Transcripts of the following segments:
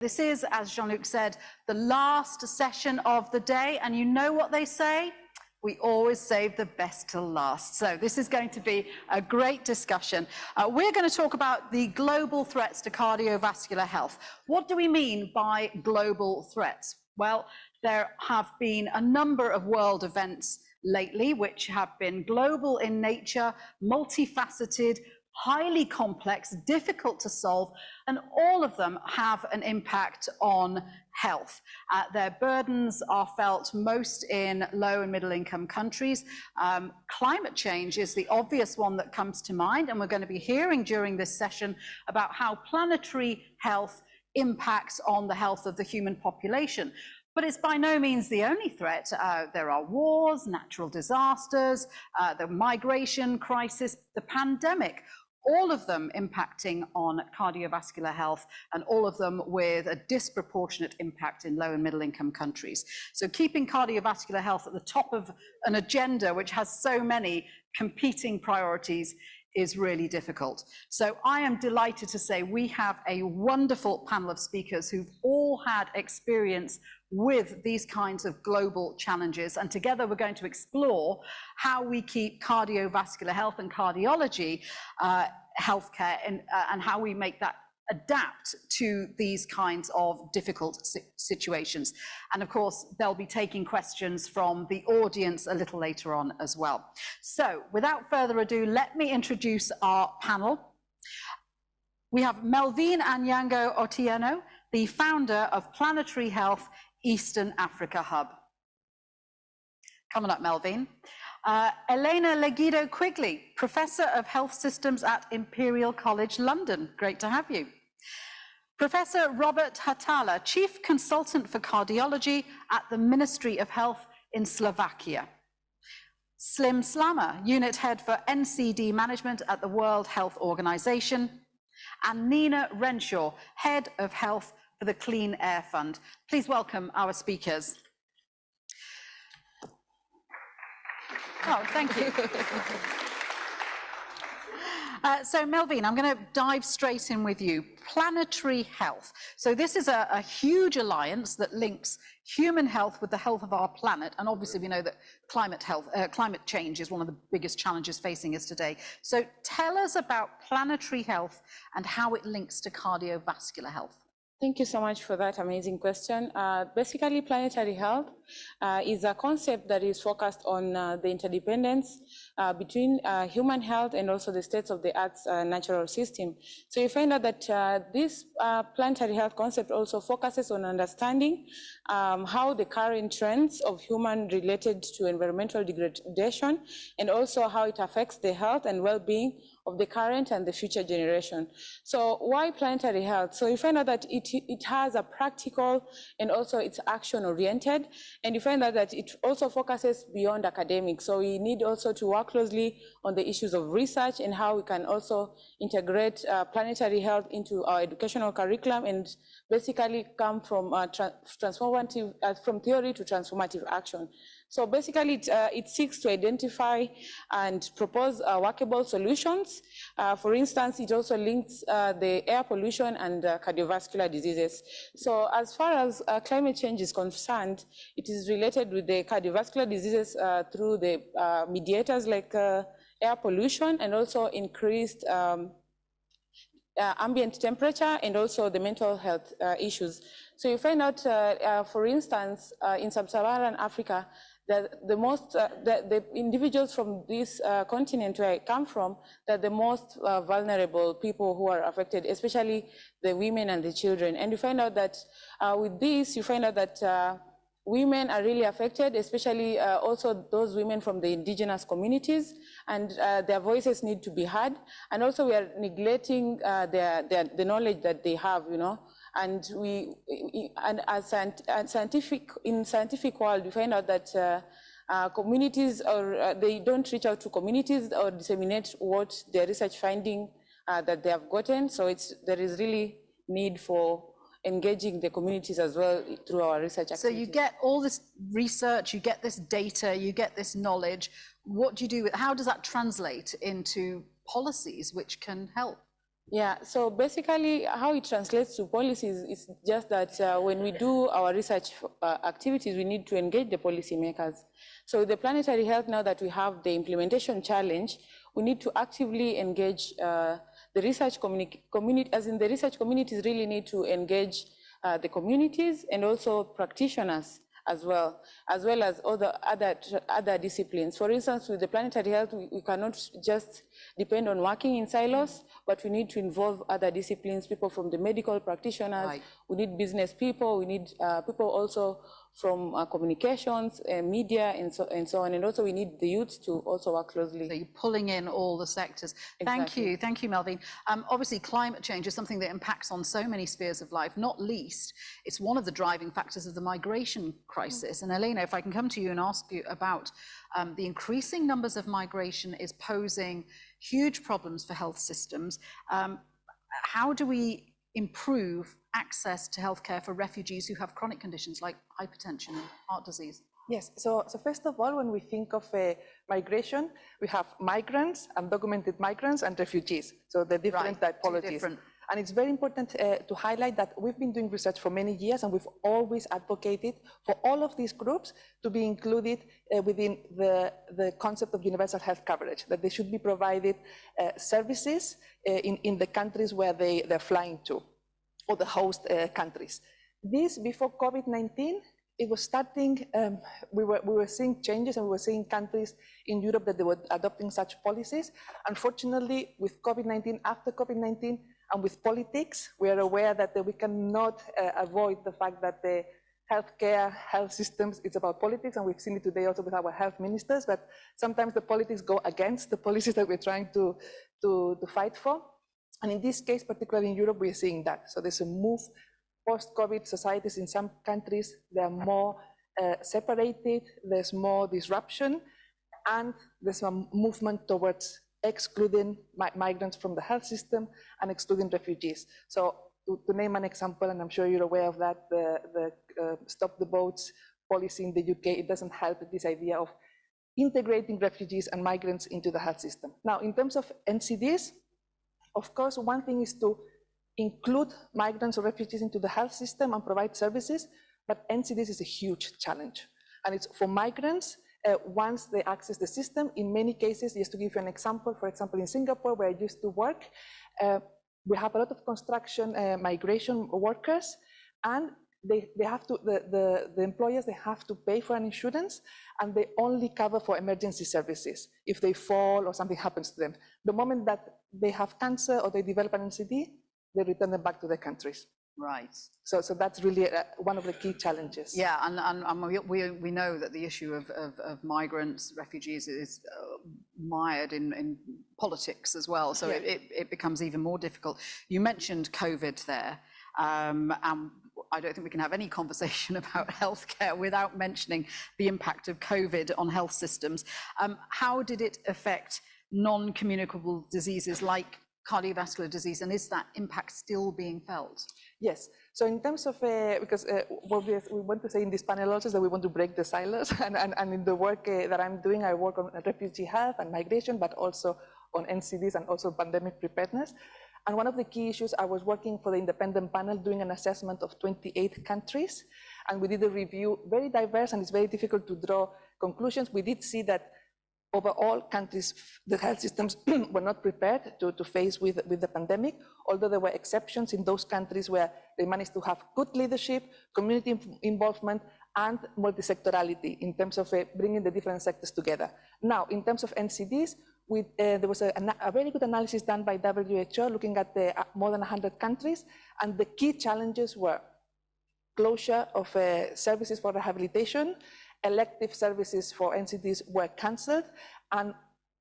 This is, as Jean-Luc said, the last session of the day, and you know what they say? We always save the best till last. So this is going to be a great discussion. We're going to talk about the global threats to cardiovascular health. What do we mean by global threats? Well, there have been a number of world events lately which have been global in nature, multifaceted, highly complex, difficult to solve, and all of them have an impact on health. Their burdens are felt most in low and middle income countries. Climate change is the obvious one that comes to mind, and we're going to be hearing during this session about how planetary health impacts on the health of the human population. But it's by no means the only threat. There are wars, natural disasters, the migration crisis, the pandemic, all of them impacting on cardiovascular health, and all of them with a disproportionate impact in low and middle income countries. So keeping cardiovascular health at the top of an agenda which has so many competing priorities is really difficult. So I am delighted to say we have a wonderful panel of speakers who've all had experience with these kinds of global challenges, and together we're going to explore how we keep cardiovascular health and cardiology healthcare and how we make that adapt to these kinds of difficult situations. And of course, they'll be taking questions from the audience a little later on as well. So without further ado, let me introduce our panel. We have Melvin Anyango Otieno, the founder of Planetary Health Eastern Africa Hub. Come on up, Melvin. Elena Legido-Quigley, Professor of Health Systems at Imperial College London. Great to have you. Professor Robert Hatala, Chief Consultant for Cardiology at the Ministry of Health in Slovakia. Slim Slammer, Unit Head for NCD Management at the World Health Organization. And Nina Renshaw, Head of Health for the Clean Air Fund. Please welcome our speakers. Oh, thank you. So Melvin, I'm going to dive straight in with you. Planetary health. So this is a huge alliance that links human health with the health of our planet. And obviously we know that climate change is one of the biggest challenges facing us today. So tell us about planetary health and how it links to cardiovascular health. Thank you so much for that amazing question. Basically, planetary health is a concept that is focused on the interdependence between human health and also the states of the Earth's natural system. So you find out that this planetary health concept also focuses on understanding how the current trends of human related to environmental degradation, and also how it affects the health and well-being of the current and the future generation. So why planetary health? So you find out that it has a practical and also it's action-oriented, and you find out that it also focuses beyond academics. So we need also to work closely on the issues of research and how we can also integrate planetary health into our educational curriculum and basically come from from theory to transformative action. So basically, it seeks to identify and propose workable solutions. For instance, it also links the air pollution and cardiovascular diseases. So as far as climate change is concerned, it is related with the cardiovascular diseases through the mediators like air pollution and also increased ambient temperature and also the mental health issues. So you find out, for instance, in sub-Saharan Africa, that the individuals from this continent where I come from, that the most vulnerable people who are affected, especially the women and the children. And you find out that with this, you find out that women are really affected, especially also those women from the indigenous communities, and their voices need to be heard. And also we are neglecting the knowledge that they have, you know. And in scientific world, we find out that communities they don't reach out to communities or disseminate what their research finding that they have gotten. So there is really need for engaging the communities as well through our research activities. So you get all this research, you get this data, you get this knowledge. What do you do with, how does that translate into policies which can help? Yeah, so basically how it translates to policies is just that when we do our research activities, we need to engage the policymakers. So the planetary health, now that we have the implementation challenge, we need to actively engage the research community, as in the research communities really need to engage the communities and also practitioners as well as other disciplines. For instance, with the planetary health, we cannot just depend on working in silos, but we need to involve other disciplines, people from the medical practitioners, right. We need business people, we need people also from communications, media, and so on. And also we need the youth to also work closely. So you're pulling in all the sectors. Exactly. Thank you, Melvin. Obviously, climate change is something that impacts on so many spheres of life, not least, it's one of the driving factors of the migration crisis. And Elena, if I can come to you and ask you about the increasing numbers of migration is posing huge problems for health systems. How do we improve access to healthcare for refugees who have chronic conditions like hypertension and heart disease? Yes, so first of all, when we think of migration, we have migrants, undocumented migrants, and refugees. So the different typologies. And it's very important to highlight that we've been doing research for many years, and we've always advocated for all of these groups to be included within the concept of universal health coverage, that they should be provided services in the countries where they're flying to, or the host countries. This, before COVID-19, it was starting, we were seeing changes, and we were seeing countries in Europe that they were adopting such policies. Unfortunately, with COVID-19, after COVID-19, and with politics, we are aware that we cannot avoid the fact that the health systems, it's about politics, and we've seen it today also with our health ministers, but sometimes the politics go against the policies that we're trying to fight for. And in this case, particularly in Europe, we're seeing that. So there's a move, post-COVID societies in some countries, they're more separated, there's more disruption, and there's a movement towards excluding migrants from the health system and excluding refugees. So to name an example, and I'm sure you're aware of that, the Stop the Boats policy in the UK, it doesn't help this idea of integrating refugees and migrants into the health system. Now, in terms of NCDs, of course, one thing is to include migrants or refugees into the health system and provide services, but NCDs is a huge challenge. And it's for migrants, once they access the system, in many cases, just to give you an example, for example, in Singapore, where I used to work, we have a lot of construction migration workers, and they have to, the employers, they have to pay for an insurance, and they only cover for emergency services if they fall or something happens to them. The moment that they have cancer or they develop an NCD, they return them back to their countries. Right. So that's really one of the key challenges. Yeah, and we know that the issue of migrants, refugees is mired in politics as well, so yeah. it becomes even more difficult. You mentioned COVID there, and I don't think we can have any conversation about healthcare without mentioning the impact of COVID on health systems. How did it affect non-communicable diseases like cardiovascular disease, and is that impact still being felt? Yes. So in terms of, because what we want to say in this panel also is that we want to break the silos, and in the work that I'm doing, I work on refugee health and migration, but also on NCDs and also pandemic preparedness. And one of the key issues, I was working for the independent panel doing an assessment of 28 countries, and we did a review, very diverse, and it's very difficult to draw conclusions. We did see that overall countries, the health systems were not prepared to face with the pandemic, although there were exceptions in those countries where they managed to have good leadership, community involvement, and multi-sectorality in terms of bringing the different sectors together. Now, in terms of NCDs, there was a very good analysis done by WHO looking at more than 100 countries, and the key challenges were closure of services for rehabilitation, elective services for NCDs were cancelled, and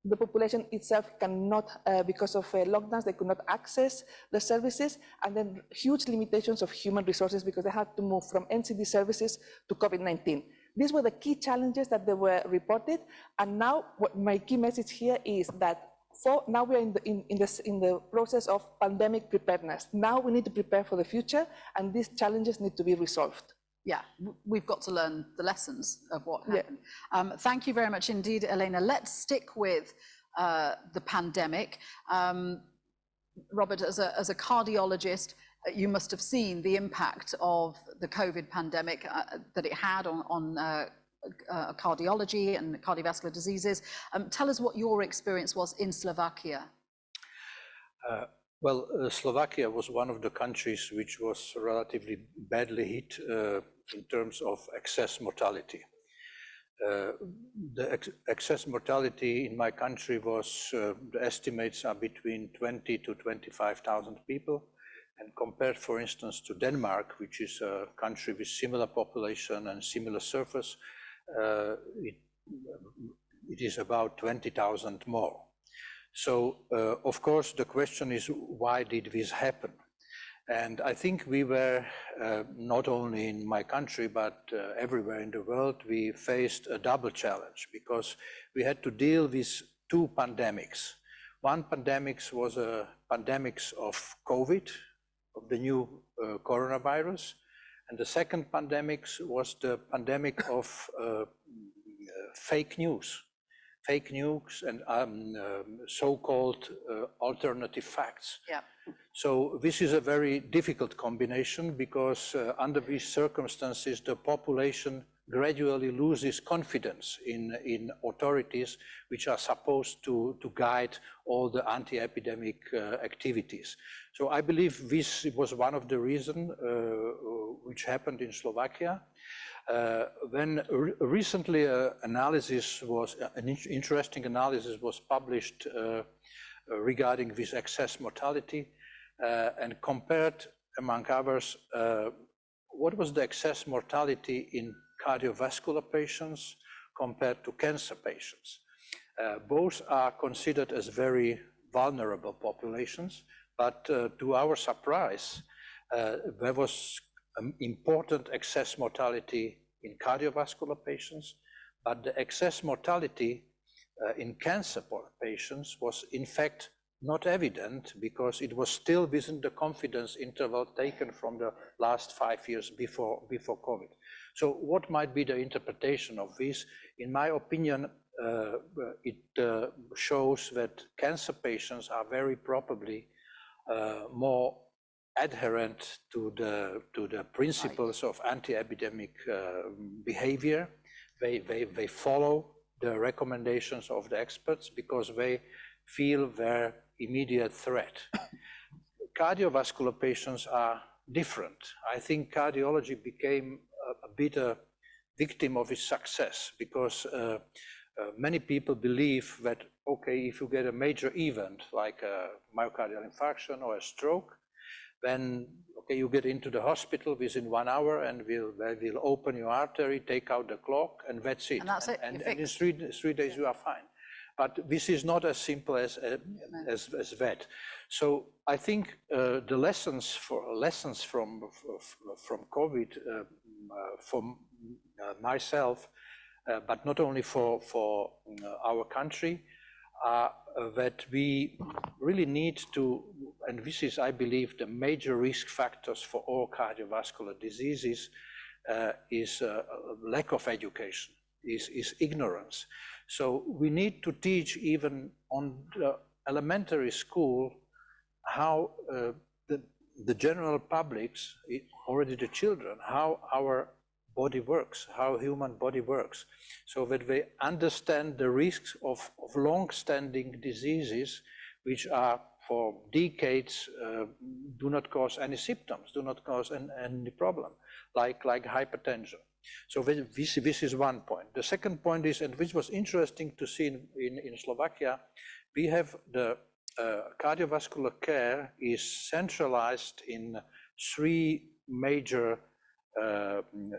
the population itself cannot, because of lockdowns, they could not access the services, and then huge limitations of human resources because they had to move from NCD services to COVID-19. These were the key challenges that they were reported, and now what my key message here is that now we are in the process of pandemic preparedness. Now we need to prepare for the future, and these challenges need to be resolved. Yeah, we've got to learn the lessons of what happened. Yeah. Thank you very much indeed, Elena. Let's stick with the pandemic. Robert, as a cardiologist, you must have seen the impact of the COVID pandemic that it had on cardiology and cardiovascular diseases. Tell us what your experience was in Slovakia. Slovakia was one of the countries which was relatively badly hit in terms of excess mortality. The excess mortality in my country was, the estimates are between 20 to 25,000 people. And compared, for instance, to Denmark, which is a country with similar population and similar surface, it is about 20,000 more. So, of course, the question is, why did this happen? And I think we were, not only in my country, but everywhere in the world, we faced a double challenge because we had to deal with two pandemics. One pandemic was a pandemic of COVID, of the new coronavirus, and the second pandemic was the pandemic of fake news and so-called alternative facts. Yeah. So this is a very difficult combination because under these circumstances, the population gradually loses confidence in authorities which are supposed to guide all the anti-epidemic activities. So I believe this was one of the reasons which happened in Slovakia. When recently an interesting analysis was published regarding this excess mortality and compared, among others, what was the excess mortality in cardiovascular patients compared to cancer patients. Both are considered as very vulnerable populations, but to our surprise, there was important excess mortality in cardiovascular patients, but the excess mortality in cancer patients was in fact not evident because it was still within the confidence interval taken from the last 5 years before COVID. So what might be the interpretation of this? In my opinion, it shows that cancer patients are very probably more adherent to the principles of anti-epidemic behavior. They follow the recommendations of the experts because they feel their immediate threat. Cardiovascular patients are different. I think cardiology became a bit a victim of its success because many people believe that, okay, if you get a major event like a myocardial infarction or a stroke, then okay, you get into the hospital within 1 hour and we'll open your artery, take out the clot, and that's it. And that's it. And in 3 days you are fine. But this is not as simple as that. So I think the lessons from COVID, from myself, but not only for our country, are that we really need to, and this is, I believe, the major risk factors for all cardiovascular diseases, is lack of education, is ignorance. So we need to teach even on the elementary school how the general publics, already the children, how our body works, how human body works, so that they understand the risks of long-standing diseases which are for decades do not cause any symptoms, do not cause any problem, like hypertension. So this is one point. The second point is, and which was interesting to see in Slovakia, we have the cardiovascular care is centralized in 3 major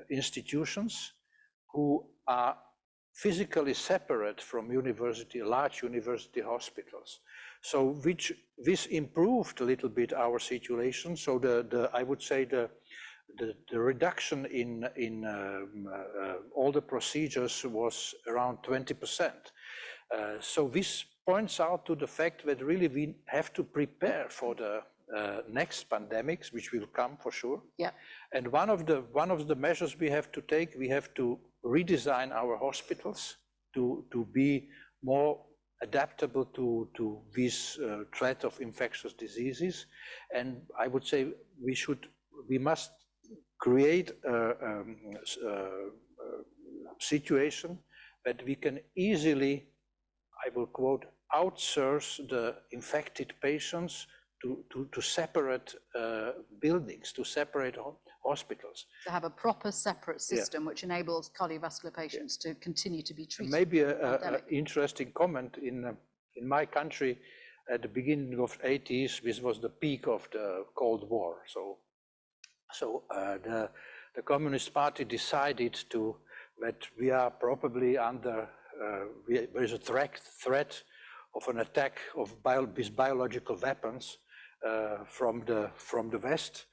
institutions who are physically separate from large university hospitals. So this improved a little bit our situation. So I would say the reduction in all the procedures was around 20%. So this points out to the fact that really we have to prepare for the next pandemics, which will come for sure. Yeah. And one of the measures we have to take, we have to redesign our hospitals to be more adaptable to this threat of infectious diseases. And I would say we must create a situation that we can easily, I will quote, outsource the infected patients to separate buildings, to separate hospitals. To have a proper separate system which enables cardiovascular patients to continue to be treated. Maybe an interesting comment, in my country at the beginning of the 80s, this was the peak of the Cold War. So the Communist Party decided that we are probably under, there is a threat of an attack of these biological weapons from the West.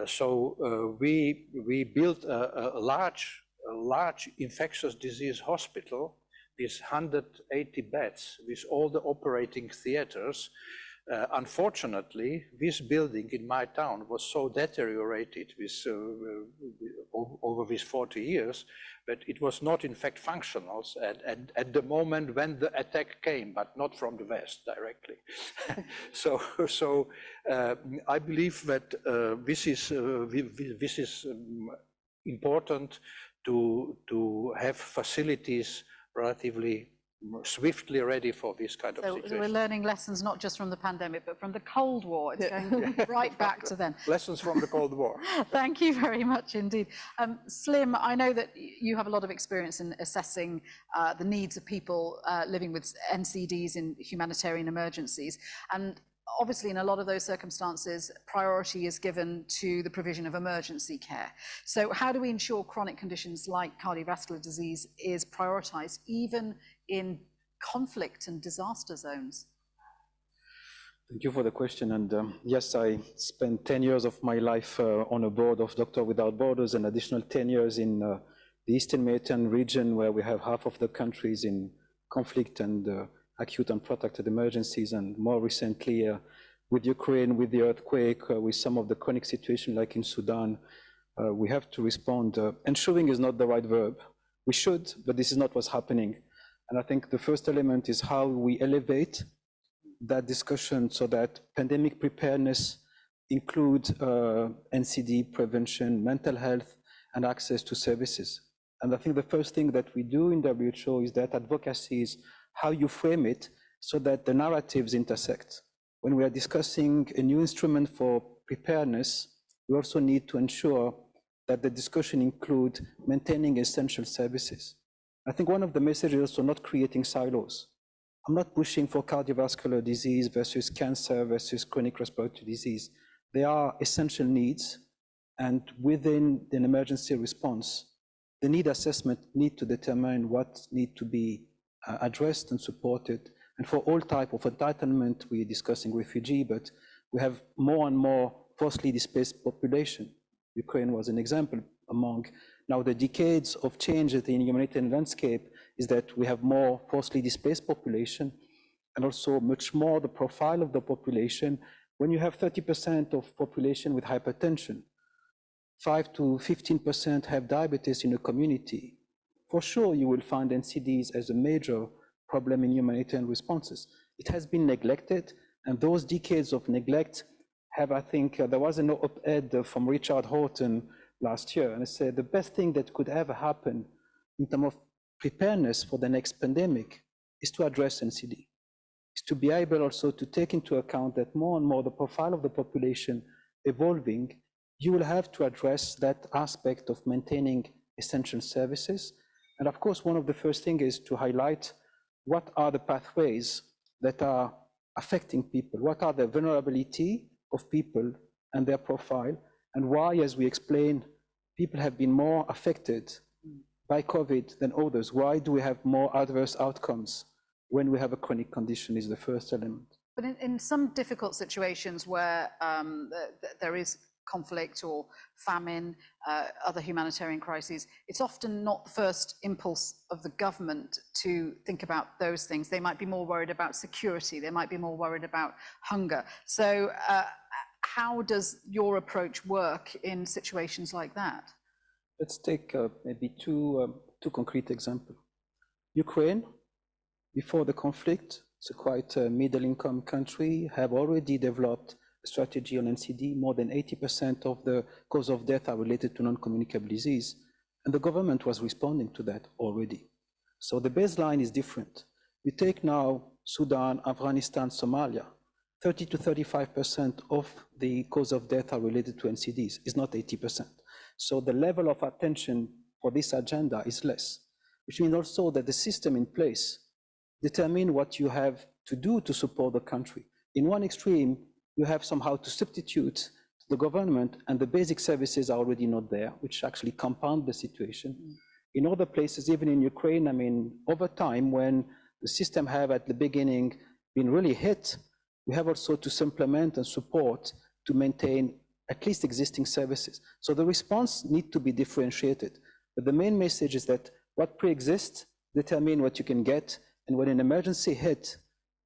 So we built a large infectious disease hospital with 180 beds, with all the operating theaters. Unfortunately, this building in my town was so deteriorated over these 40 years that it was not in fact functional at the moment when the attack came, but not from the West directly. So I believe that this is important to have facilities relatively swiftly ready for this kind of situation. So we're learning lessons not just from the pandemic, but from the Cold War. It's going right back to then. Lessons from the Cold War. Thank you very much indeed. Slim, I know that you have a lot of experience in assessing the needs of people living with NCDs in humanitarian emergencies. And obviously, in a lot of those circumstances, priority is given to the provision of emergency care. So how do we ensure chronic conditions like cardiovascular disease is prioritized, even in conflict and disaster zones? Thank you for the question. And yes, I spent 10 years of my life on a board of Doctors Without Borders, and additional 10 years in the Eastern Mediterranean region, where we have half of the countries in conflict and acute and protracted emergencies, and more recently with Ukraine, with the earthquake, with some of the chronic situations like in Sudan, we have to respond. Ensuring is not the right verb. We should, but this is not what's happening. And I think the first element is how we elevate that discussion so that pandemic preparedness includes NCD prevention, mental health, and access to services. And I think the first thing that we do in WHO is that advocacy is how you frame it so that the narratives intersect. When we are discussing a new instrument for preparedness, we also need to ensure that the discussion includes maintaining essential services. I think one of the messages is also not creating silos. I'm not pushing for cardiovascular disease versus cancer versus chronic respiratory disease. They are essential needs, and within an emergency response, the need assessment need to determine what need to be addressed and supported. And for all type of entitlement, we're discussing refugee, but we have more and more forcibly displaced population. Ukraine was an example among. Now, the decades of change in the humanitarian landscape is that we have more forcibly displaced population, and also much more the profile of the population. When you have 30% of population with hypertension, 5 to 15% have diabetes in a community, for sure you will find NCDs as a major problem in humanitarian responses. It has been neglected, and those decades of neglect have, I think, there was an op-ed from Richard Horton last year, and it said the best thing that could ever happen in terms of preparedness for the next pandemic is to address NCD, is to be able also to take into account that more and more the profile of the population evolving, you will have to address that aspect of maintaining essential services. And of course, one of the first things is to highlight what are the pathways that are affecting people, what are the vulnerability of people and their profile, and why, as we explained, people have been more affected by COVID than others. Why do we have more adverse outcomes when we have a chronic condition is the first element. But in some difficult situations where there is conflict or famine, other humanitarian crises, it's often not the first impulse of the government to think about those things. They might be more worried about security, they might be more worried about hunger. So how does your approach work in situations like that? Let's take maybe two concrete examples. Ukraine, before the conflict. It's a quite middle-income country, have already developed a strategy on NCD. More than 80% of the cause of death are related to non-communicable disease. And the government was responding to that already. So the baseline is different. We take now Sudan, Afghanistan, Somalia. 30 to 35% of the cause of death are related to NCDs. It's not 80%. So the level of attention for this agenda is less, which means also that the system in place determine what you have to do to support the country. In one extreme, you have somehow to substitute the government, and the basic services are already not there, which actually compound the situation. In other places, even in Ukraine, I mean, over time, when the system have at the beginning been really hit, we have also to supplement and support to maintain at least existing services. So the response needs to be differentiated. But the main message is that what pre-exists determine what you can get, and when an emergency hit,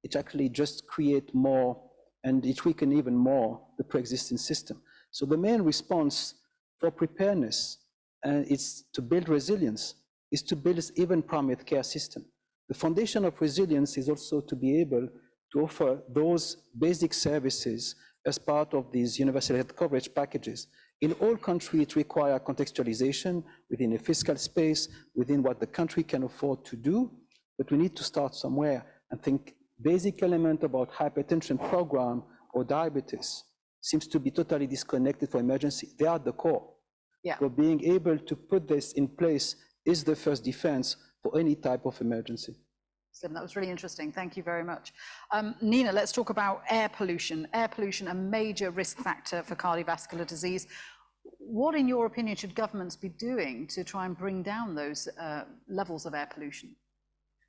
it actually just create more, and it weaken even more the pre-existing system. So the main response for preparedness is to build resilience, is to build even primary care system. The foundation of resilience is also to be able to offer those basic services as part of these universal health coverage packages. In all countries, it requires contextualization within a fiscal space, within what the country can afford to do, but we need to start somewhere and think basic element about hypertension program or diabetes seems to be totally disconnected for emergency. They are the core. Yeah. So being able to put this in place is the first defense for any type of emergency. So that was really interesting. Thank you very much. Nina, let's talk about air pollution. Air pollution, a major risk factor for cardiovascular disease. What, in your opinion, should governments be doing to try and bring down those levels of air pollution?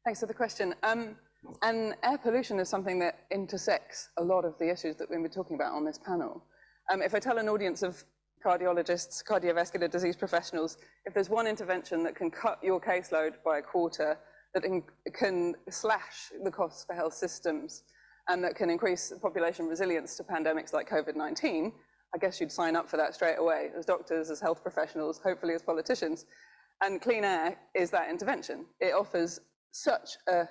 Thanks for the question. And air pollution is something that intersects a lot of the issues that we've been talking about on this panel. If I tell an audience of cardiologists, cardiovascular disease professionals, if there's one intervention that can cut your caseload by a quarter, that can slash the costs for health systems, and that can increase population resilience to pandemics like COVID-19, I guess you'd sign up for that straight away, as doctors, as health professionals, hopefully as politicians. And clean air is that intervention. It offers such a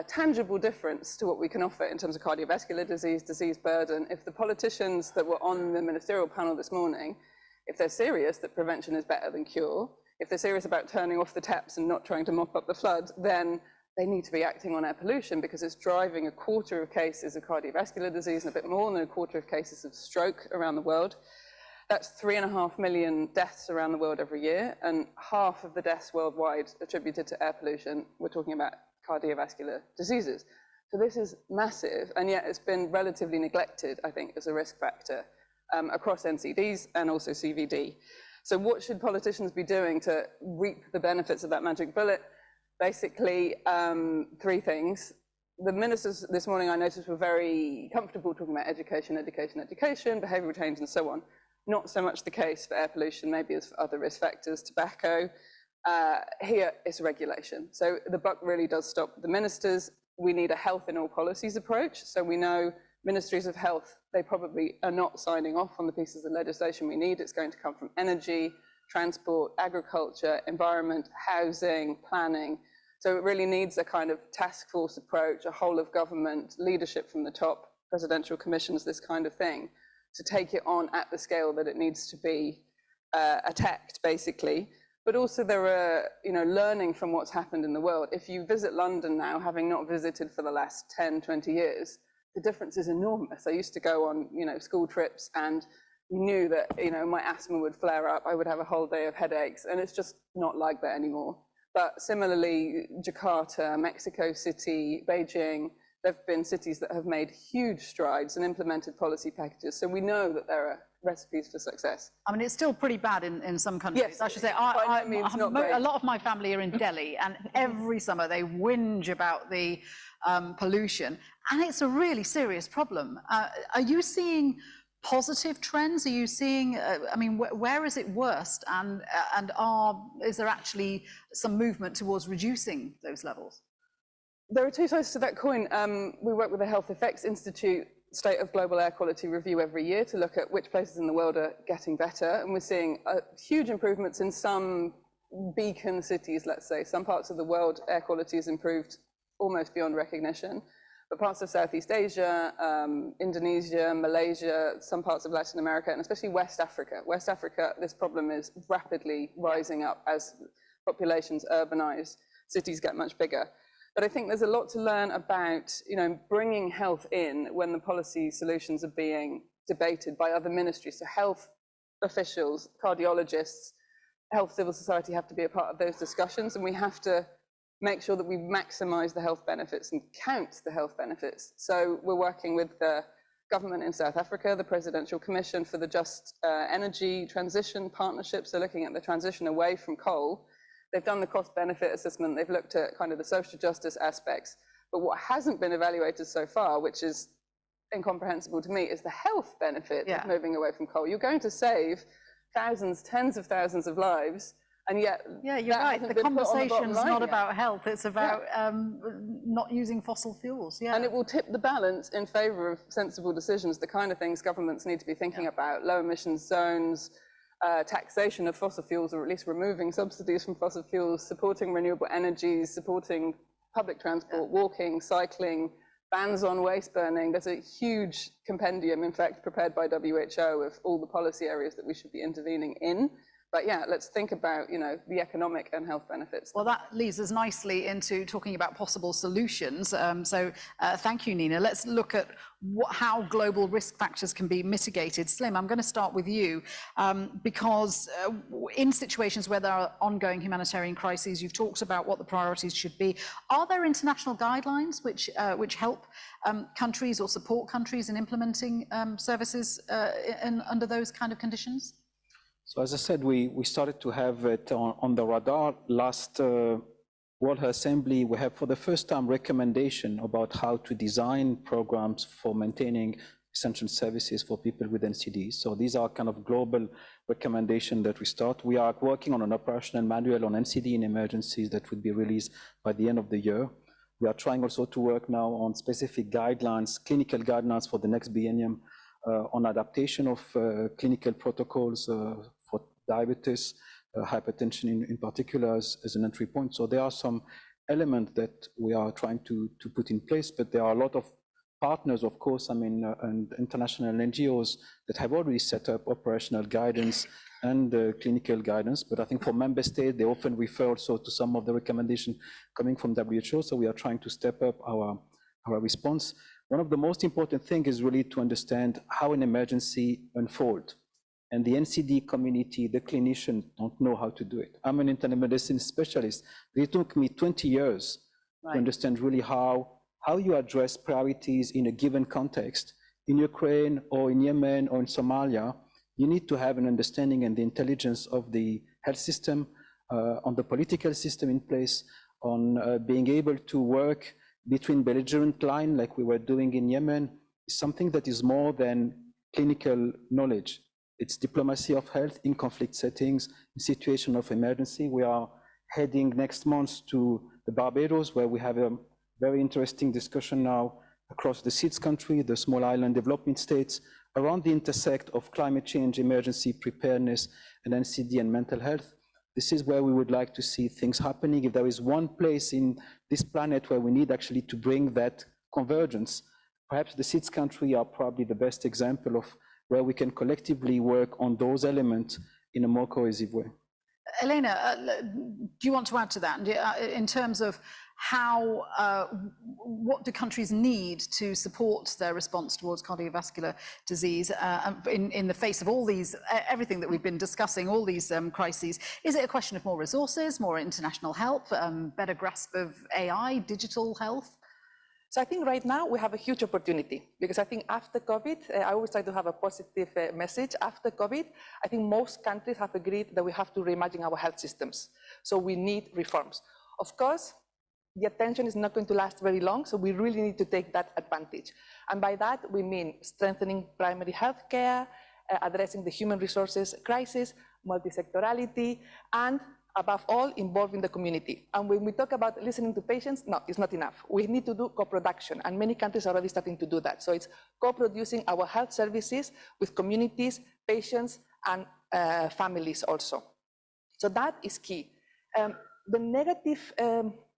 tangible difference to what we can offer in terms of cardiovascular disease, disease burden. If the politicians that were on the ministerial panel this morning, if they're serious that prevention is better than cure, if they're serious about turning off the taps and not trying to mop up the flood, then they need to be acting on air pollution, because it's driving a quarter of cases of cardiovascular disease and a bit more than a quarter of cases of stroke around the world. That's 3.5 million deaths around the world every year, and half of the deaths worldwide attributed to air pollution. We're talking about cardiovascular diseases. So this is massive, and yet it's been relatively neglected, I think, as a risk factor across NCDs and also CVD. So what should politicians be doing to reap the benefits of that magic bullet? Basically, 3 things. The ministers this morning, I noticed, were very comfortable talking about education, education, education, behavioural change, and so on. Not so much the case for air pollution, maybe as for other risk factors, tobacco. Here it's regulation. So the buck really does stop with the ministers. We need a health in all policies approach. So we know ministries of health, they probably are not signing off on the pieces of legislation we need. It's going to come from energy, transport, agriculture, environment, housing, planning. So it really needs a kind of task force approach, a whole of government, leadership from the top, presidential commissions, this kind of thing, to take it on at the scale that it needs to be attacked, basically. But also there are, learning from what's happened in the world. If you visit London now, having not visited for the last 10, 20 years, the difference is enormous. I used to go on, school trips, and you knew that, my asthma would flare up. I would have a whole day of headaches, and it's just not like that anymore. But similarly, Jakarta, Mexico City, Beijing, there have been cities that have made huge strides and implemented policy packages. So we know that there are recipes for success. I mean, it's still pretty bad in some countries. Yes, I should say, a lot of my family are in Delhi, and every summer they whinge about the pollution, and it's a really serious problem. Are you seeing positive trends? Are you seeing, where is it worst, and is there actually some movement towards reducing those levels? There are 2 sides to that coin. We work with the Health Effects Institute State of Global Air Quality Review every year to look at which places in the world are getting better, and we're seeing huge improvements in some beacon cities, let's say. Some parts of the world, air quality has improved almost beyond recognition. But parts of Southeast Asia, Indonesia, Malaysia, some parts of Latin America, and especially West Africa. West Africa, this problem is rapidly rising up as populations urbanize, cities get much bigger. But I think there's a lot to learn about, bringing health in when the policy solutions are being debated by other ministries. So health officials, cardiologists, health civil society have to be a part of those discussions, and we have to make sure that we maximize the health benefits and count the health benefits. So we're working with the government in South Africa, the Presidential Commission for the Just Energy Transition Partnership, so looking at the transition away from coal. They've done the cost-benefit assessment, they've looked at kind of the social justice aspects, but what hasn't been evaluated so far, which is incomprehensible to me, is the health benefit of moving away from coal. You're going to save thousands, tens of thousands of lives, and yet you're right. The conversation's not about health, it's about not using fossil fuels. And it will tip the balance in favor of sensible decisions, the kind of things governments need to be thinking about: low emissions zones, taxation of fossil fuels, or at least removing subsidies from fossil fuels, supporting renewable energies, supporting public transport, walking, cycling, bans on waste burning. There's a huge compendium, in fact, prepared by WHO of all the policy areas that we should be intervening in. But let's think about, the economic and health benefits. Well, that leads us nicely into talking about possible solutions. Thank you, Nina. Let's look at how global risk factors can be mitigated. Slim, I'm going to start with you, because in situations where there are ongoing humanitarian crises, you've talked about what the priorities should be. Are there international guidelines which help countries or support countries in implementing services under those kind of conditions? So as I said, we started to have it on the radar. Last World Health Assembly, we have for the first time recommendation about how to design programs for maintaining essential services for people with NCDs. So these are kind of global recommendations that we start. We are working on an operational manual on NCD in emergencies that would be released by the end of the year. We are trying also to work now on specific guidelines, clinical guidelines for the next biennium, on adaptation of clinical protocols for diabetes, hypertension in particular as an entry point. So there are some elements that we are trying to put in place, but there are a lot of partners, of course, and international NGOs that have already set up operational guidance and clinical guidance. But I think for member states, they often refer also to some of the recommendations coming from WHO. So we are trying to step up our response. One of the most important things is really to understand how an emergency unfolds. And the NCD community, the clinicians, don't know how to do it. I'm an internal medicine specialist. It took me 20 years to understand really how you address priorities in a given context. In Ukraine or in Yemen or in Somalia, you need to have an understanding and the intelligence of the health system, on the political system in place, on being able to work between belligerent lines like we were doing in Yemen. Is something that is more than clinical knowledge. It's diplomacy of health in conflict settings, in situation of emergency. We are heading next month to the Barbados, where we have a very interesting discussion now across the 6 countries, the small island development states, around the intersect of climate change, emergency preparedness, and NCD and mental health. This is where we would like to see things happening. If there is one place in this planet where we need actually to bring that convergence, perhaps the 6 countries are probably the best example of where we can collectively work on those elements in a more cohesive way. Elena, do you want to add to that in terms of how, what do countries need to support their response towards cardiovascular disease in the face of all these, everything that we've been discussing, all these crises? Is it a question of more resources, more international help, better grasp of AI, digital health? So I think right now we have a huge opportunity, because I think after COVID, I always try to have a positive message. After COVID, I think most countries have agreed that we have to reimagine our health systems. So we need reforms. Of course, the attention is not going to last very long, so we really need to take that advantage. And by that, we mean strengthening primary health care, addressing the human resources crisis, multisectorality, and above all, involving the community. And when we talk about listening to patients, no, it's not enough. We need to do co-production, and many countries are already starting to do that. So it's co-producing our health services with communities, patients, and families also. So that is key. The negative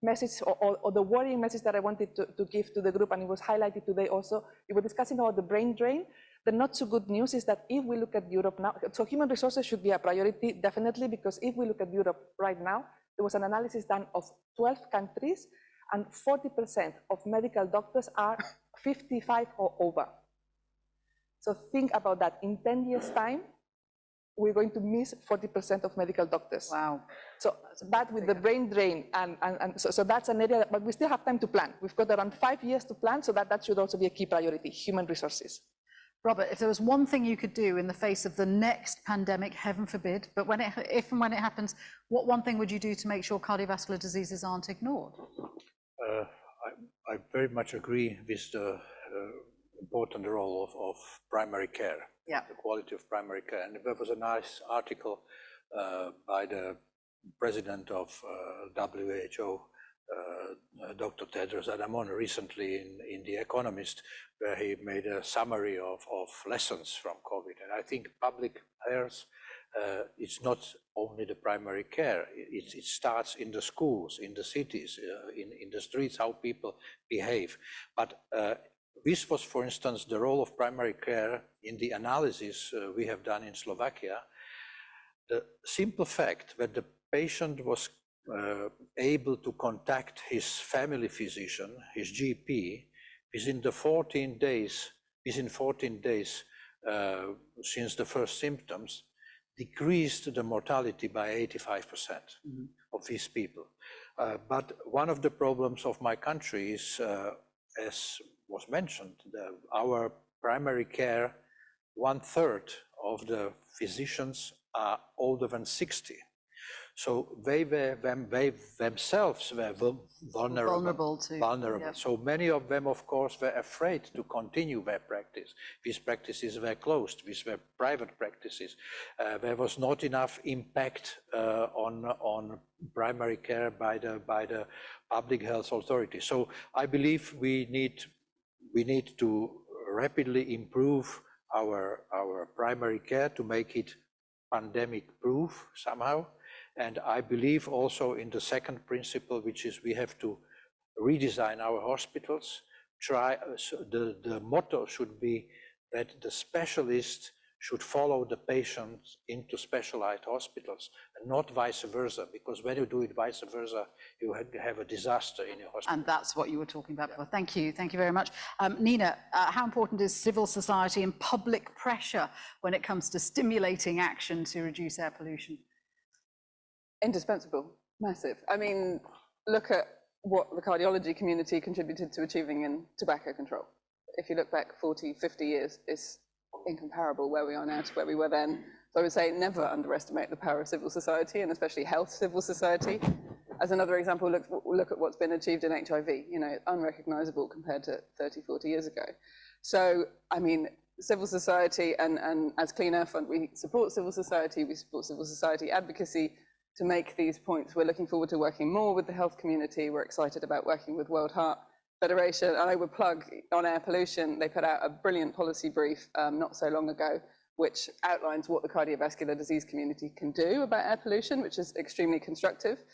message or the worrying message that I wanted to give to the group, and it was highlighted today also. We were discussing about the brain drain. The not so good news is that if we look at Europe now, so human resources should be a priority, definitely, because if we look at Europe right now, there was an analysis done of 12 countries, and 40% of medical doctors are 55 or over. So think about that. In 10 years' time, we're going to miss 40% of medical doctors. Wow. So that with the brain drain, so that's an area, but we still have time to plan. We've got around 5 years to plan, so that should also be a key priority, human resources. Robert, if there was one thing you could do in the face of the next pandemic, heaven forbid, but if and when it happens, what one thing would you do to make sure cardiovascular diseases aren't ignored? I very much agree with the important role of primary care, the quality of primary care. And there was a nice article by the president of WHO, Dr. Tedros Adhanom, recently in The Economist, where he made a summary of lessons from COVID. And I think public health, it's not only the primary care, it starts in the schools, in the cities, in the streets, how people behave. But this was, for instance, the role of primary care in the analysis we have done in Slovakia. The simple fact that the patient was able to contact his family physician, his GP, within 14 days since the first symptoms, decreased the mortality by 85% of these people. But one of the problems of my country is, as was mentioned, our primary care, 1/3 of the physicians are older than 60. So they themselves were vulnerable. Yeah. So many of them, of course, were afraid to continue their practice. These practices were closed. These were private practices. There was not enough impact on primary care by the public health authority. So I believe we need to rapidly improve our primary care to make it pandemic-proof somehow. And I believe also in the second principle, which is we have to redesign our hospitals. The motto should be that the specialist should follow the patients into specialized hospitals, and not vice versa, because when you do it vice versa, you have a disaster in your hospital. And that's what you were talking about before. Thank you very much. Nina, how important is civil society and public pressure when it comes to stimulating action to reduce air pollution? Indispensable, massive. I mean, look at what the cardiology community contributed to achieving in tobacco control. If you look back 40, 50 years, it's incomparable where we are now to where we were then. So I would say never underestimate the power of civil society, and especially health civil society. As another example, look at what's been achieved in HIV, unrecognizable compared to 30, 40 years ago. So, I mean, civil society and as Clean Air Fund, we support civil society, we support civil society advocacy to make these points. We're looking forward to working more with the health community. We're excited about working with World Heart Federation. And I would plug on air pollution, they put out a brilliant policy brief not so long ago, which outlines what the cardiovascular disease community can do about air pollution, which is extremely constructive.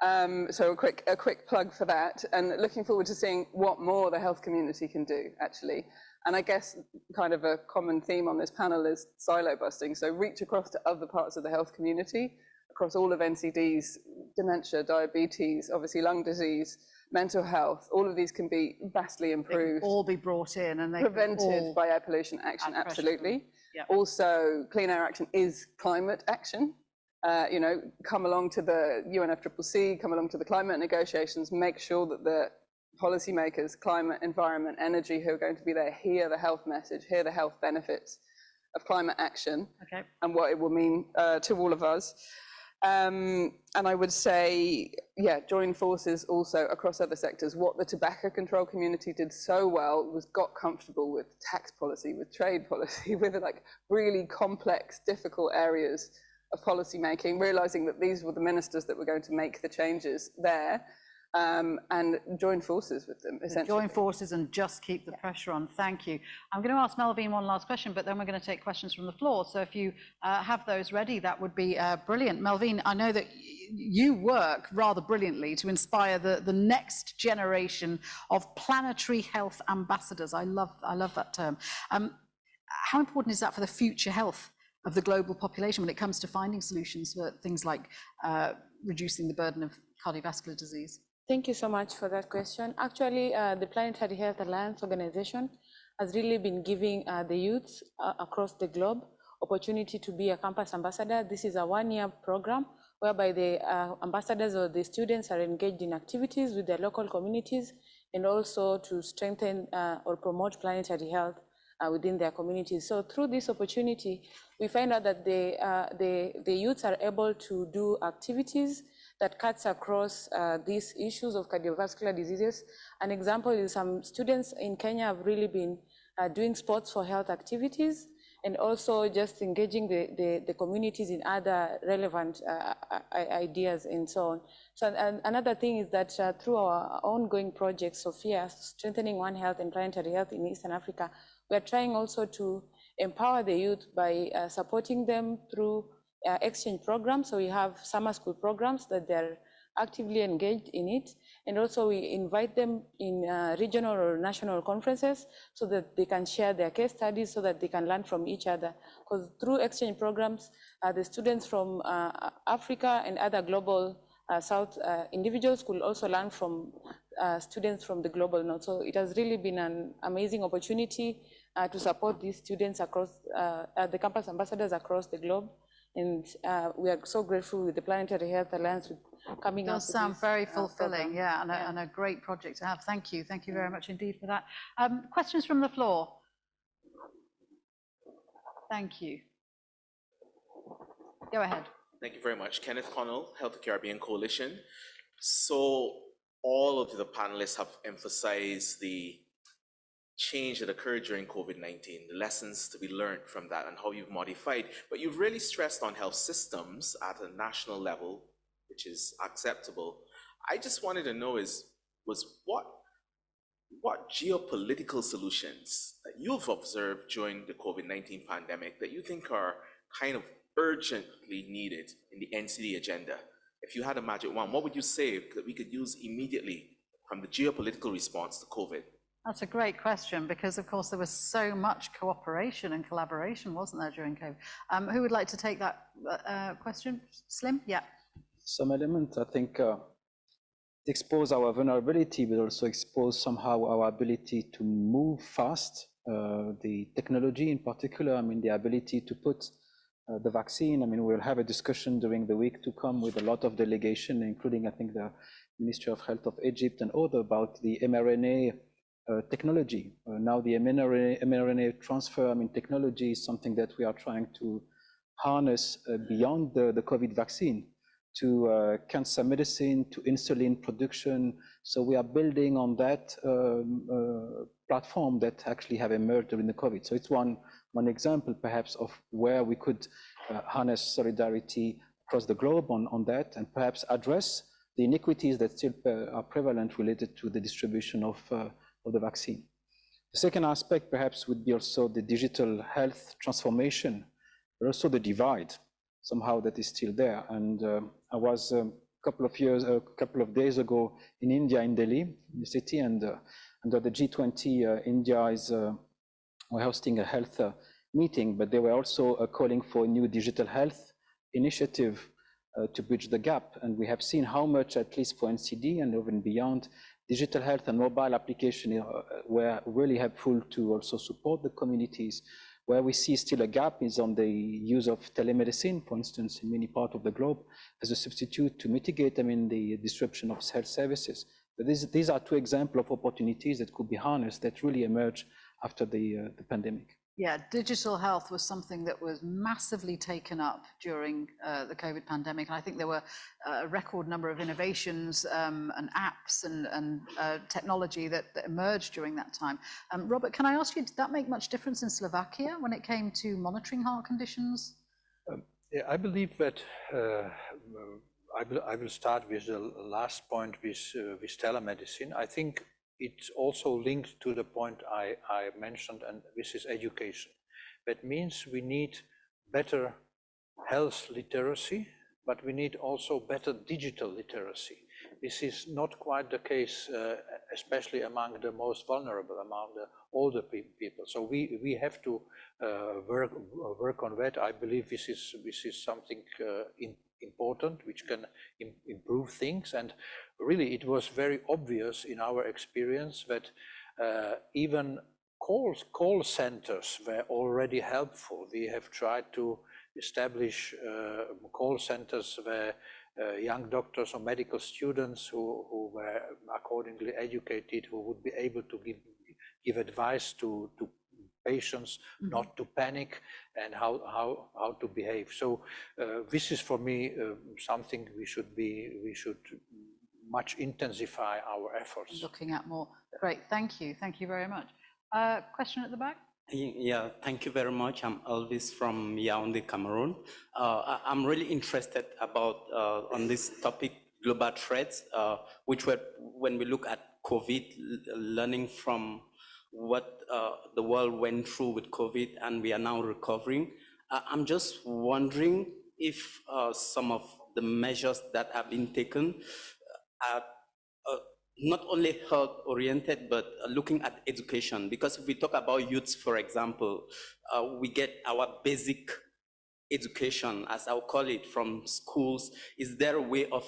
So a quick plug for that, and looking forward to seeing what more the health community can do, actually. And I guess kind of a common theme on this panel is silo busting. So reach across to other parts of the health community, across all of NCDs, dementia, diabetes, obviously lung disease, mental health. All of these can be vastly improved. They can all be brought in and they prevented by air pollution action, absolutely. Yeah. Also, clean air action is climate action. Come along to the UNFCCC, come along to the climate negotiations, make sure that the policymakers, climate, environment, energy, who are going to be there, hear the health message, hear the health benefits of climate action and what it will mean to all of us. And I would say, join forces also across other sectors. What the tobacco control community did so well was got comfortable with tax policy, with trade policy, with like really complex, difficult areas of policy making, realizing that these were the ministers that were going to make the changes there, and join forces with them, essentially. Join forces and just keep the pressure on. Thank you. I'm going to ask Melvin one last question, but then we're going to take questions from the floor. So if you have those ready, that would be brilliant. Melvin, I know that you work rather brilliantly to inspire the next generation of planetary health ambassadors. I love that term. How important is that for the future health of the global population when it comes to finding solutions for things like reducing the burden of cardiovascular disease? Thank you so much for that question. Actually, the Planetary Health Alliance organization has really been giving the youths across the globe opportunity to be a campus ambassador. This is a one-year program whereby the ambassadors or the students are engaged in activities with their local communities and also to strengthen or promote planetary health within their communities. So through this opportunity, we find out that the youths are able to do activities that cuts across these issues of cardiovascular diseases. An example is some students in Kenya have really been doing sports for health activities and also just engaging the communities in other relevant ideas and so on. So another thing is that through our ongoing project, Sophia, Strengthening One Health and Planetary Health in Eastern Africa, we are trying also to empower the youth by supporting them through exchange programs. So we have summer school programs that they're actively engaged in it. And also we invite them in regional or national conferences so that they can share their case studies so that they can learn from each other. Because through exchange programs, the students from Africa and other global South individuals could also learn from students from the global North. So it has really been an amazing opportunity to support these students across the campus ambassadors across the globe. And we are so grateful with the Planetary Health Alliance with coming up. Does sound very fulfilling, yeah, and a great project to have. Thank you very much indeed for that. Questions from the floor? Thank you. Go ahead. Thank you very much. Kenneth Connell, Health Caribbean Coalition. So all of the panelists have emphasized the change that occurred during COVID-19, the lessons to be learned from that and how you've modified, but you've really stressed on health systems at a national level, which is acceptable. I just wanted to know was what geopolitical solutions that you've observed during the COVID-19 pandemic that you think are kind of urgently needed in the NCD agenda? If you had a magic wand, what would you say that we could use immediately from the geopolitical response to COVID? That's a great question because, of course, there was so much cooperation and collaboration, wasn't there, during COVID? Who would like to take that question? Slim? Yeah. Some element, I think, expose our vulnerability, but also expose somehow our ability to move fast. The technology in particular, I mean, the ability to put the vaccine. I mean, we'll have a discussion during the week to come with a lot of delegation, including, I think, the Ministry of Health of Egypt and other about the mRNA technology. Now the mRNA transfer, I mean, technology is something that we are trying to harness beyond the COVID vaccine to cancer medicine, to insulin production. So we are building on that platform that actually have emerged during the COVID. So it's one example perhaps of where we could harness solidarity across the globe on that and perhaps address the inequities that still are prevalent related to the distribution of the vaccine. The second aspect perhaps would be also the digital health transformation, but also the divide somehow that is still there. And I was a couple of days ago in India, in Delhi, in the city, and under the G20, India is we're hosting a health meeting, but they were also calling for a new digital health initiative to bridge the gap. And we have seen how much, at least for NCD and even beyond, digital health and mobile application were really helpful to also support the communities. Where we see still a gap is on the use of telemedicine, for instance, in many parts of the globe, as a substitute to mitigate, I mean, the disruption of health services. But these are two examples of opportunities that could be harnessed that really emerged after the pandemic. Yeah, digital health was something that was massively taken up during the COVID pandemic. And I think there were a record number of innovations and apps and technology that emerged during that time. Robert, can I ask you, did that make much difference in Slovakia when it came to monitoring heart conditions? Yeah, I believe that I will start with the last point with telemedicine. I think it's also linked to the point I mentioned, and this is education. That means we need better health literacy, but we need also better digital literacy. This is not quite the case, especially among the most vulnerable, among the older people. So we have to work on that. I believe this is something important, which can improve things. And really, it was very obvious in our experience that even call centers were already helpful. We have tried to establish call centers where young doctors or medical students who were accordingly educated, who would be able to give advice to patients, not to panic, and how to behave. So this is for me something we should much intensify our efforts. Looking at more. Great, thank you very much. Question at the back? Yeah, thank you very much. I'm Elvis from Yaoundé, Cameroon. I'm really interested about on this topic, global threats, which were, when we look at COVID, learning from what the world went through with COVID, and we are now recovering. I'm just wondering if some of the measures that have been taken are not only health-oriented, but looking at education. Because if we talk about youths, for example, we get our basic education, as I'll call it, from schools. Is there a way of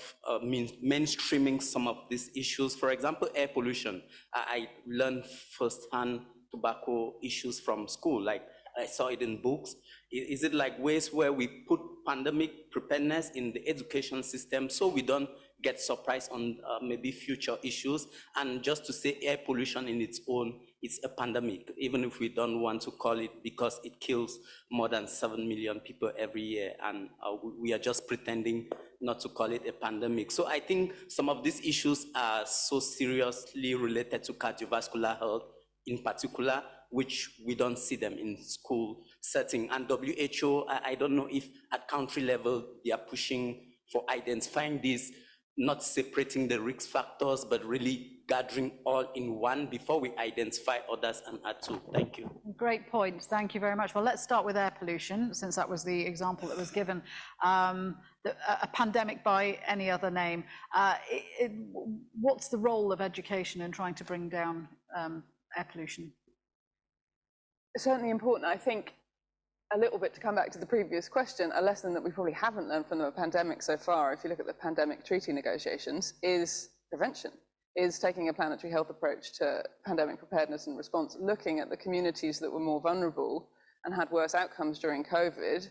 mainstreaming some of these issues? For example, air pollution. I learned firsthand tobacco issues from school, like I saw it in books. Is it like ways where we put pandemic preparedness in the education system so we don't get surprised on maybe future issues? And just to say air pollution in its own, it's a pandemic, even if we don't want to call it, because it kills more than 7 million people every year, and we are just pretending not to call it a pandemic. So I think some of these issues are so seriously related to cardiovascular health in particular, which we don't see them in school setting. And WHO, I don't know if at country level they are pushing for identifying these, not separating the risk factors, but really gathering all in one before we identify others and add to. Thank you. Great points. Thank you very much. Well, let's start with air pollution, since that was the example that was given. A pandemic by any other name. What's the role of education in trying to bring down air pollution? It's certainly important. I think a little bit to come back to the previous question, a lesson that we probably haven't learned from the pandemic so far, if you look at the pandemic treaty negotiations, is prevention, is taking a planetary health approach to pandemic preparedness and response, looking at the communities that were more vulnerable and had worse outcomes during COVID,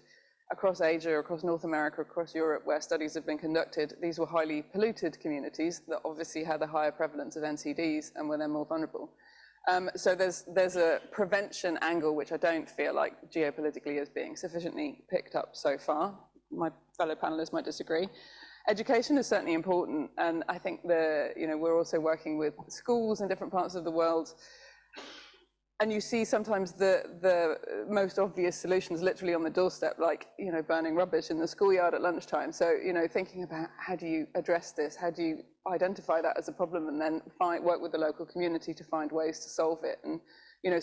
across Asia, across North America, across Europe, where studies have been conducted. These were highly polluted communities that obviously had a higher prevalence of NCDs and were then more vulnerable. So there's a prevention angle, which I don't feel like geopolitically is being sufficiently picked up so far. My fellow panelists might disagree. Education is certainly important, and I think we're also working with schools in different parts of the world. And you see sometimes the most obvious solutions literally on the doorstep, like burning rubbish in the schoolyard at lunchtime. So thinking about how do you address this, how do you identify that as a problem, and then work with the local community to find ways to solve it. And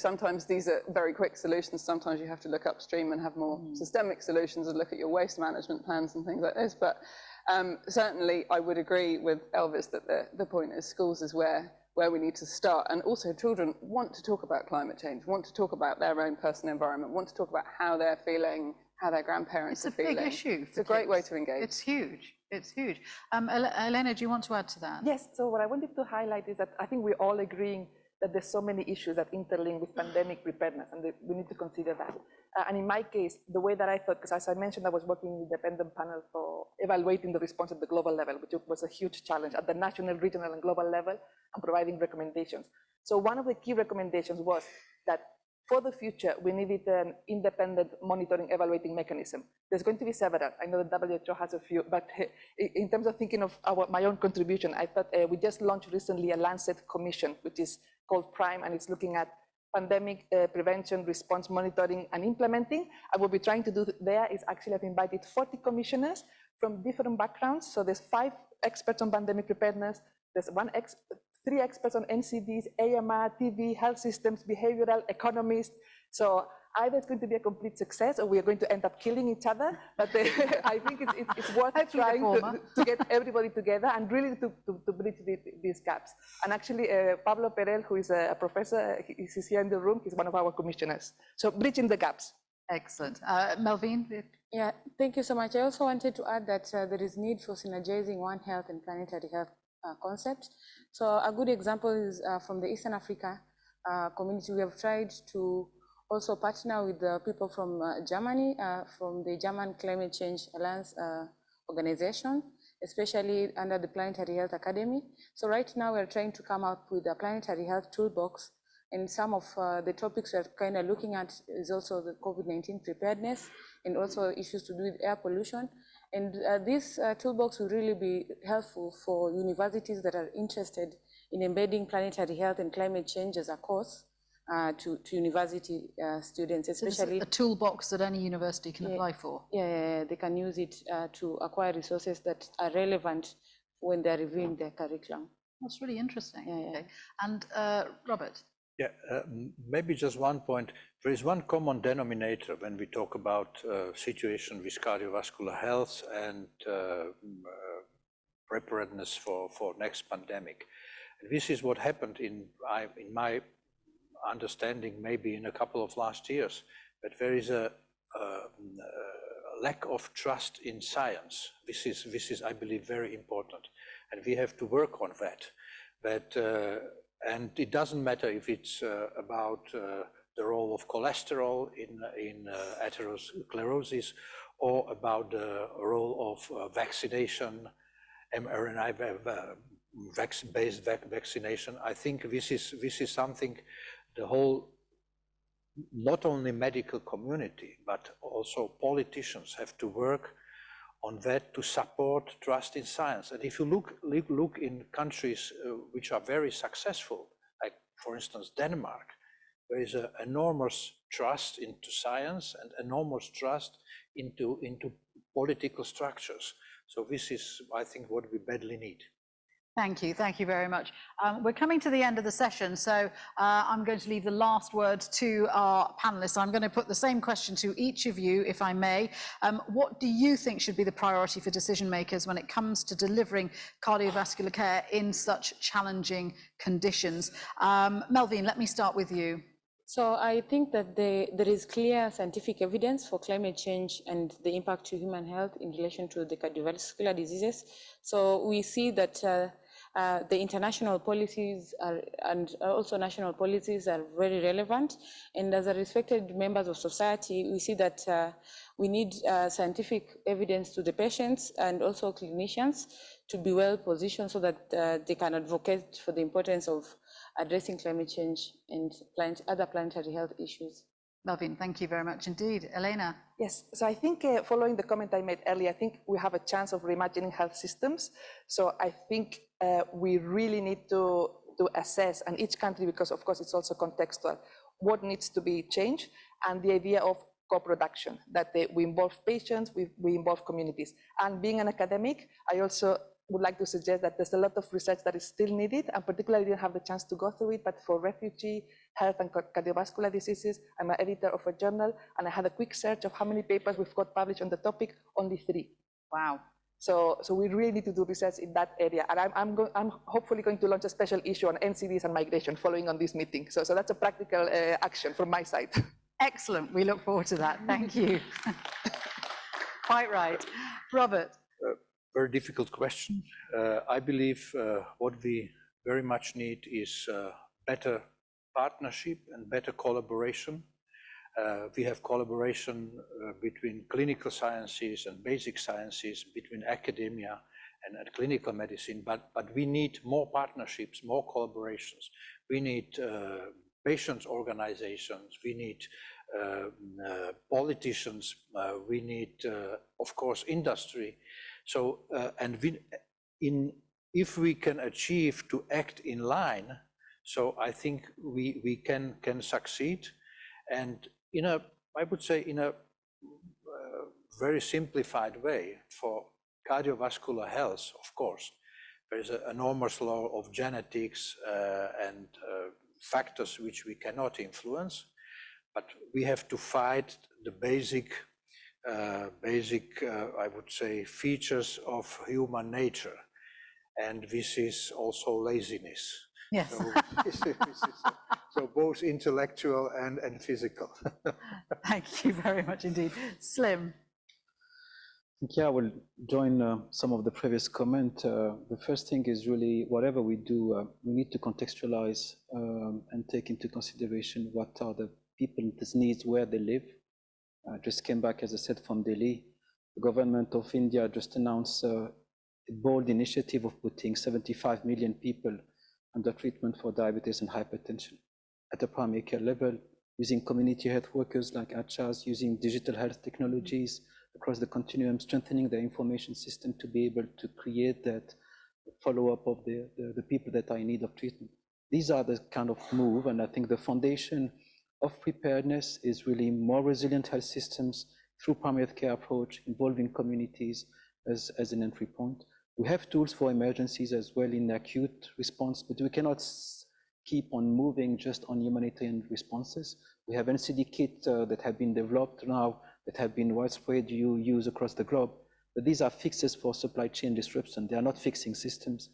sometimes these are very quick solutions. Sometimes you have to look upstream and have more systemic solutions and look at your waste management plans and things like this. But certainly, I would agree with Elvis that the point is schools is where we need to start. And also children want to talk about climate change, want to talk about their own personal environment, want to talk about how they're feeling, how their grandparents are feeling. It's a big issue. It's a great way to engage. It's huge. It's huge. Elena, do you want to add to that? Yes, so what I wanted to highlight is that I think we're all agreeing that there's so many issues that interlink with pandemic preparedness, and we need to consider that. And in my case, the way that I thought, because as I mentioned, I was working in the independent panel for evaluating the response at the global level, which was a huge challenge at the national, regional, and global level, and providing recommendations. So one of the key recommendations was that for the future, we needed an independent monitoring, evaluating mechanism. There's going to be several. I know the WHO has a few, but in terms of thinking of my own contribution, I thought we just launched recently a Lancet commission, which is called PRIME, and it's looking at pandemic prevention, response, monitoring, and implementing. And what we're trying to do there is actually I've invited 40 commissioners from different backgrounds. So there's 5 experts on pandemic preparedness, there's 3 experts on NCDs, AMR, TB, health systems, behavioral, economists. So either it's going to be a complete success or we are going to end up killing each other. But I think it's worth trying to get everybody together and really to bridge these gaps. And actually, Pablo Perel, who is a professor, he's here in the room. He's one of our commissioners. So bridging the gaps. Excellent. Melvin? Yeah, thank you so much. I also wanted to add that there is need for synergizing One Health and planetary health concepts. So a good example is from the Eastern Africa community. We have tried to also partner with the people from Germany, from the German Climate Change Alliance organization, especially under the Planetary Health Academy. So right now we're trying to come up with a planetary health toolbox, and some of the topics we're kind of looking at is also the COVID-19 preparedness and also issues to do with air pollution. And this toolbox will really be helpful for universities that are interested in embedding planetary health and climate change as a course to university students, especially. So a toolbox that any university can apply for? Yeah, they can use it to acquire resources that are relevant when they're reviewing their curriculum. That's really interesting. Yeah. Okay. And Robert? Yeah, maybe just one point. There is one common denominator when we talk about situation with cardiovascular health and preparedness for next pandemic. And this is what happened in my understanding, maybe in a couple of last years, that there is a lack of trust in science. This is, I believe, very important, and we have to work on that. And it doesn't matter if it's about the role of cholesterol in atherosclerosis, or about the role of vaccination, mRNA-based vaccination. I think this is something the whole, not only medical community, but also politicians have to work on that to support trust in science. And if you look in countries which are very successful, like for instance Denmark, there is an enormous trust into science and enormous trust into political structures. So this is, I think, what we badly need. Thank you very much. We're coming to the end of the session, so I'm going to leave the last word to our panelists. I'm going to put the same question to each of you, if I may. What do you think should be the priority for decision makers when it comes to delivering cardiovascular care in such challenging conditions? Melvin, let me start with you. So I think that there is clear scientific evidence for climate change and the impact to human health in relation to the cardiovascular diseases. So we see that the international policies and also national policies are very relevant. And as a respected members of society, we see that we need scientific evidence to the patients and also clinicians to be well positioned so that they can advocate for the importance of addressing climate change and other planetary health issues. Melvin, thank you very much indeed. Elena? Yes, so I think following the comment I made earlier, I think we have a chance of reimagining health systems. So I think we really need to assess, and each country, because of course it's also contextual, what needs to be changed, and the idea of co-production, that we involve patients, we involve communities. And being an academic, I also would like to suggest that there's a lot of research that is still needed, and particularly I didn't have the chance to go through it, but for refugee health and cardiovascular diseases, I'm an editor of a journal, and I had a quick search of how many papers we've got published on the topic, only 3. Wow. So we really need to do research in that area, and I'm hopefully going to launch a special issue on NCDs and migration following on this meeting. So that's a practical action from my side. Excellent, we look forward to that, thank you. Quite right. Robert? Very difficult question. I believe what we very much need is better partnership and better collaboration. We have collaboration between clinical sciences and basic sciences, between academia and clinical medicine, but we need more partnerships, more collaborations. We need patients' organizations, we need politicians, we need, of course, industry. So, if we can achieve to act in line, so I think we can succeed. And I would say in a very simplified way, for cardiovascular health, of course, there is an enormous law of genetics and factors which we cannot influence. but we have to fight the basic, I would say, features of human nature. And this is also laziness. Yes. So both intellectual and physical. Thank you very much indeed. Slim. Yeah, I will join some of the previous comment. The first thing is really, whatever we do, we need to contextualize and take into consideration what are the people's needs where they live. I just came back, as I said, from Delhi. The government of India just announced a bold initiative of putting 75 million people under treatment for diabetes and hypertension at the primary care level, using community health workers like ACHAs, using digital health technologies across the continuum, strengthening the information system to be able to create that follow-up of the people that are in need of treatment. These are the kind of move, and I think the foundation of preparedness is really more resilient health systems through primary health care approach, involving communities as an entry point. We have tools for emergencies as well in acute response, but we cannot keep on moving just on humanitarian responses. We have NCD kits that have been developed now, that have been widespread use across the globe, but these are fixes for supply chain disruption. They are not fixing systems.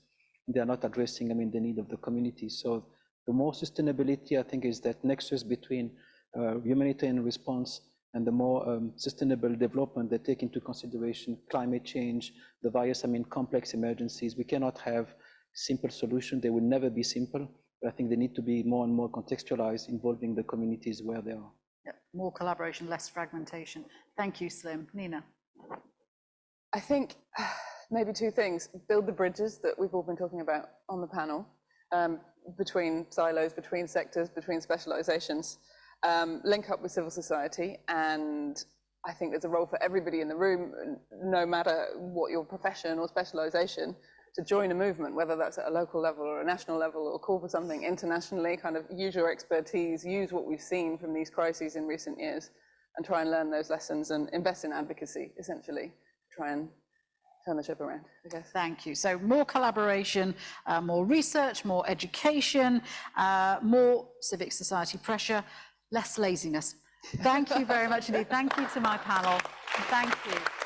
They are not addressing, the need of the community. So the more sustainability, I think, is that nexus between humanitarian response and the more sustainable development that take into consideration climate change, the various, complex emergencies. We cannot have simple solutions. They will never be simple, but I think they need to be more and more contextualized, involving the communities where they are. Yeah, more collaboration, less fragmentation. Thank you, Slim. Nina. I think maybe two things. Build the bridges that we've all been talking about on the panel, between silos, between sectors, between specializations. Link up with civil society, and I think there's a role for everybody in the room, no matter what your profession or specialization, to join a movement, whether that's at a local level or a national level, or call for something internationally, kind of use your expertise, use what we've seen from these crises in recent years, and try and learn those lessons and invest in advocacy, essentially, try and turn the ship around, I guess. Thank you. So more collaboration, more research, more education, more civic society pressure, less laziness. Thank you very much indeed. Thank you to my panel. Thank you.